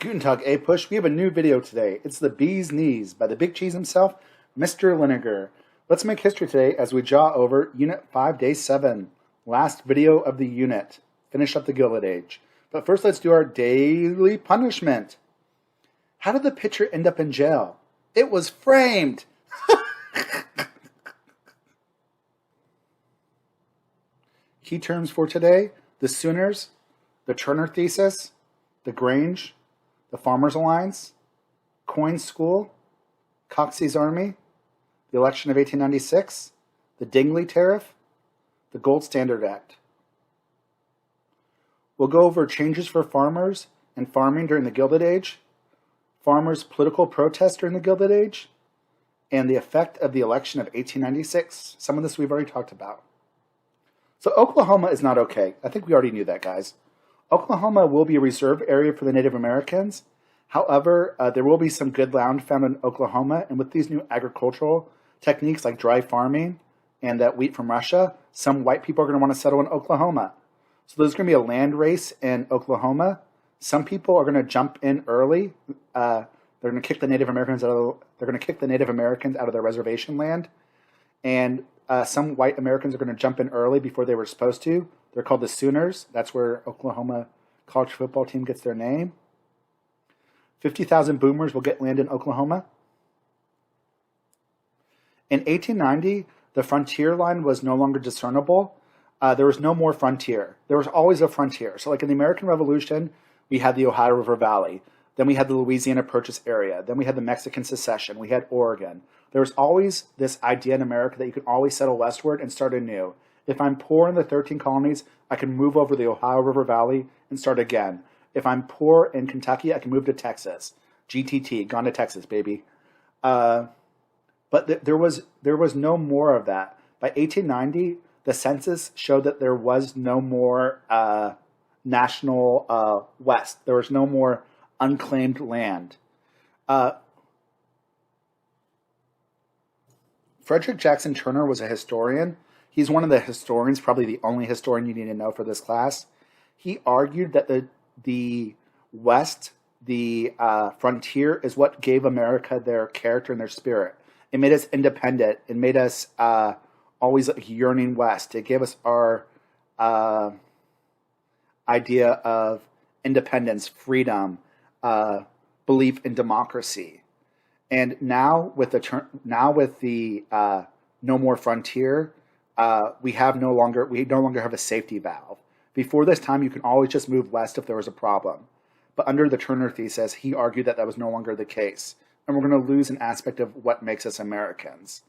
Guten Tag, APUSH. We have a new video today. It's the Bee's Knees by the Big Cheese himself, Mr. Linegar. Let's make history today as we jaw over Unit 5, Day 7. Last video of the unit. Finish up the Gilded Age. But first, let's do our daily punishment. How did the pitcher end up in jail? It was framed. Key terms for today: the Sooners, the Turner Thesis, the Grange, the Farmers Alliance, Coyne's School, Coxey's Army, the election of 1896, the Dingley Tariff, the Gold Standard Act. We'll go over changes for farmers and farming during the Gilded Age, farmers' political protests during the Gilded Age, and the effect of the election of 1896. Some of this we've already talked about. So Oklahoma is not okay. I think we already knew that, guys. Oklahoma will be a reserve area for the Native Americans. However, there will be some good land found in Oklahoma, and with these new agricultural techniques like dry farming and that wheat from Russia, some white people are going to want to settle in Oklahoma. So there's going to be a land race in Oklahoma. Some people are going to jump in early. They're going to kick the Native Americans out of their reservation land, and some white Americans are going to jump in early before they were supposed to. They're called the Sooners. That's where Oklahoma college football team gets their name. 50,000 boomers will get land in Oklahoma. In 1890, the frontier line was no longer discernible. There was no more frontier. There was always a frontier. So like in the American Revolution, we had the Ohio River Valley. Then we had the Louisiana Purchase area. Then we had the Mexican Secession. We had Oregon. There was always this idea in America that you could always settle westward and start anew. If I'm poor in the 13 colonies, I can move over the Ohio River Valley and start again. If I'm poor in Kentucky, I can move to Texas. GTT, gone to Texas, baby. But there was no more of that. By 1890, the census showed that there was no more national West. There was no more unclaimed land. Frederick Jackson Turner was a historian. He's one of the historians, probably the only historian you need to know for this class. He argued that the West, the frontier, is what gave America their character and their spirit. It made us independent. It made us always yearning West. It gave us our idea of independence, freedom, belief in democracy. And now with the no more frontier, we no longer have a safety valve. Before this time, you can always just move west if there was a problem. But under the Turner Thesis, he argued that was no longer the case. And we're going to lose an aspect of what makes us Americans.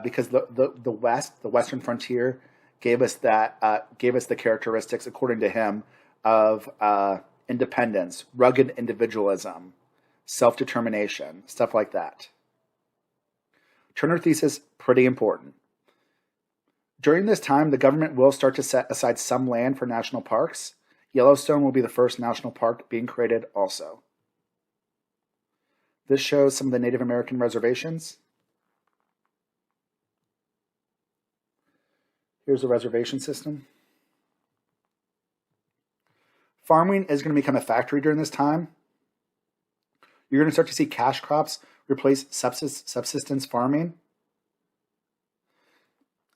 Because the West, the Western frontier, gave us the characteristics, according to him, of independence, rugged individualism, self-determination, stuff like that. Turner Thesis, pretty important. During this time, the government will start to set aside some land for national parks. Yellowstone will be the first national park being created also. This shows some of the Native American reservations. Here's the reservation system. Farming is going to become a factory during this time. You're going to start to see cash crops replace subsistence farming.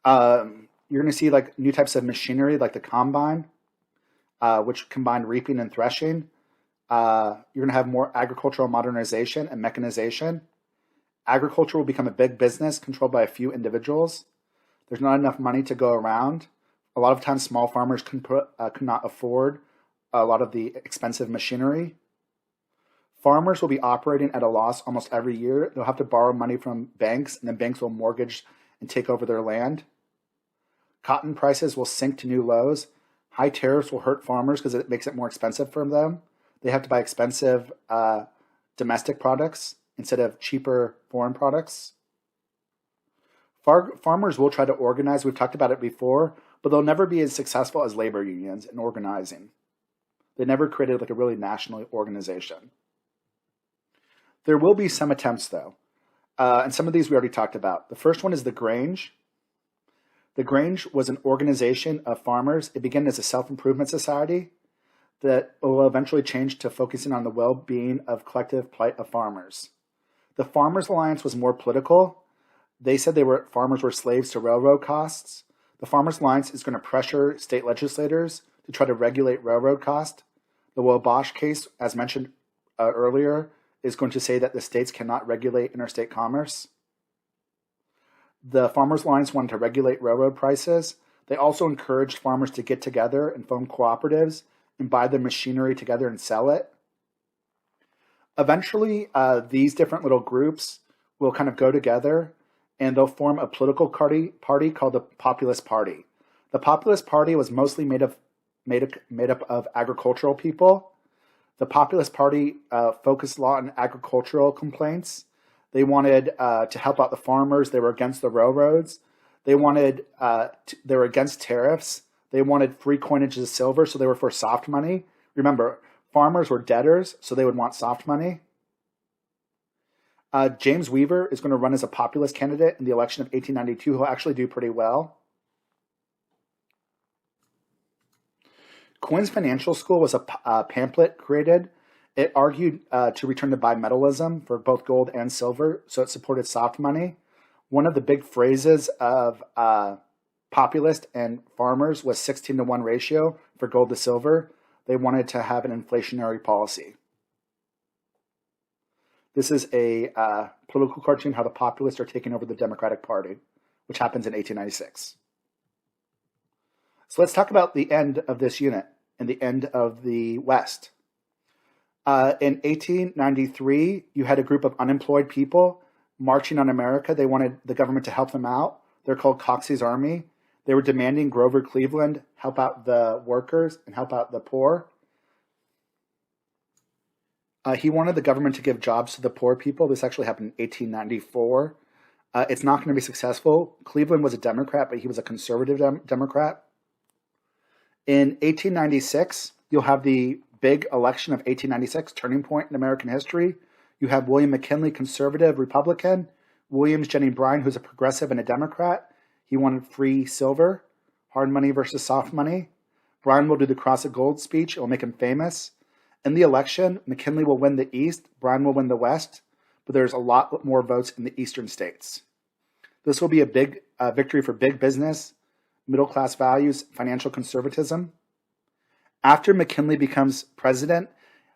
You're going to see like new types of machinery like the combine, which combine reaping and threshing. You're going to have more agricultural modernization and mechanization. Agriculture will become a big business controlled by a few individuals. There's not enough money to go around. A lot of times small farmers could not afford a lot of the expensive machinery. Farmers will be operating at a loss almost every year. They'll have to borrow money from banks, and then banks will mortgage and take over their land. Cotton prices will sink to new lows. High tariffs will hurt farmers because it makes it more expensive for them. They have to buy expensive domestic products instead of cheaper foreign products. Farmers will try to organize. We've talked about it before, but they'll never be as successful as labor unions in organizing. They never created like a really national organization. There will be some attempts, though. And some of these we already talked about. The first one is the Grange. The Grange was an organization of farmers. It began as a self-improvement society. that will eventually change to focusing on the well-being of collective plight of farmers. The Farmers Alliance was more political. They said farmers were slaves to railroad costs. The Farmers Alliance is going to pressure state legislators to try to regulate railroad costs. The Bosch case, as mentioned earlier, is going to say that the states cannot regulate interstate commerce. The Farmers Alliance wanted to regulate railroad prices. They also encouraged farmers to get together and form cooperatives and buy the machinery together and sell it. Eventually, these different little groups will kind of go together and they'll form a political party called the Populist Party. The Populist Party was mostly made up of agricultural people. The Populist Party focused a lot on agricultural complaints. They wanted to help out the farmers. They were against the railroads. They were against tariffs. They wanted free coinage of silver, so they were for soft money. Remember, farmers were debtors, so they would want soft money. James Weaver is going to run as a populist candidate in the election of 1892. He'll actually do pretty well. Quinn's Financial School was a pamphlet created. It argued to return to bimetallism for both gold and silver, so it supported soft money. One of the big phrases of populist and farmers was 16-to-1 ratio for gold to silver. They wanted to have an inflationary policy. This is a political cartoon how the populists are taking over the Democratic Party, which happens in 1896. So let's talk about the end of this unit and the end of the West. In 1893, you had a group of unemployed people marching on America. They wanted the government to help them out. They're called Coxey's Army. They were demanding Grover Cleveland help out the workers and help out the poor. He wanted the government to give jobs to the poor people. This actually happened in 1894. It's not going to be successful. Cleveland was a Democrat, but he was a conservative Democrat. In 1896, you'll have the big election of 1896, turning point in American history. You have William McKinley, conservative Republican. Williams Jennings Bryan, who's a progressive and a Democrat. He wanted free silver, hard money versus soft money. Bryan will do the Cross of Gold speech. It will make him famous. In the election, McKinley will win the East, Bryan will win the West, but there's a lot more votes in the eastern states. This will be a big victory for big business, middle-class values, financial conservatism. After McKinley becomes president,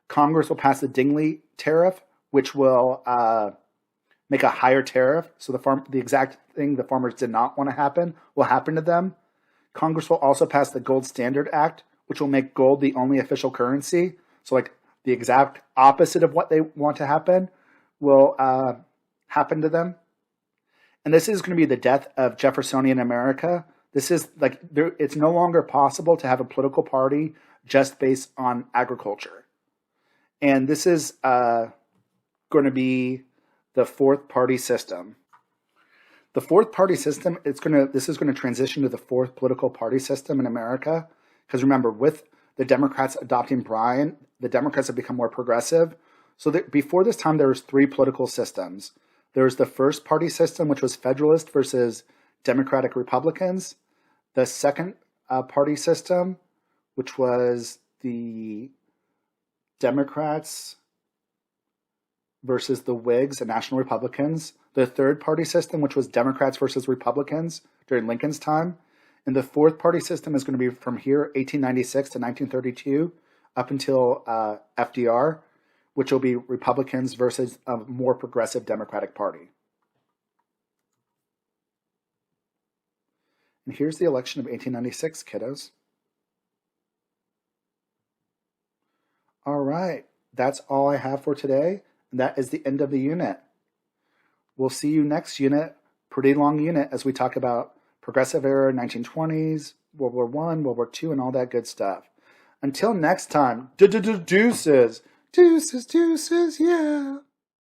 Congress will pass the Dingley tariff, which will make a higher tariff. So the exact thing the farmers did not want to happen will happen to them. Congress will also pass the Gold Standard Act, which will make gold the only official currency. So like the exact opposite of what they want to happen will happen to them. And this is going to be the death of Jeffersonian America. This is like, it's no longer possible to have a political party just based on agriculture. And this is going to be the fourth party system. The fourth party system, this is going to transition to the fourth political party system in America. Because remember, with the Democrats adopting Bryan, the Democrats have become more progressive. So before this time, there was three political systems. There was the first party system, which was Federalist versus Democratic Republicans. The second party system, which was the Democrats versus the Whigs and National Republicans. The third party system, which was Democrats versus Republicans during Lincoln's time. And the fourth party system is going to be from here, 1896 to 1932, up until FDR, which will be Republicans versus a more progressive Democratic Party. And here's the election of 1896, kiddos. All right, that's all I have for today. And that is the end of the unit. We'll see you next unit, pretty long unit, as we talk about progressive era, 1920s, World War I, World War II, and all that good stuff. Until next time, deuces, yeah.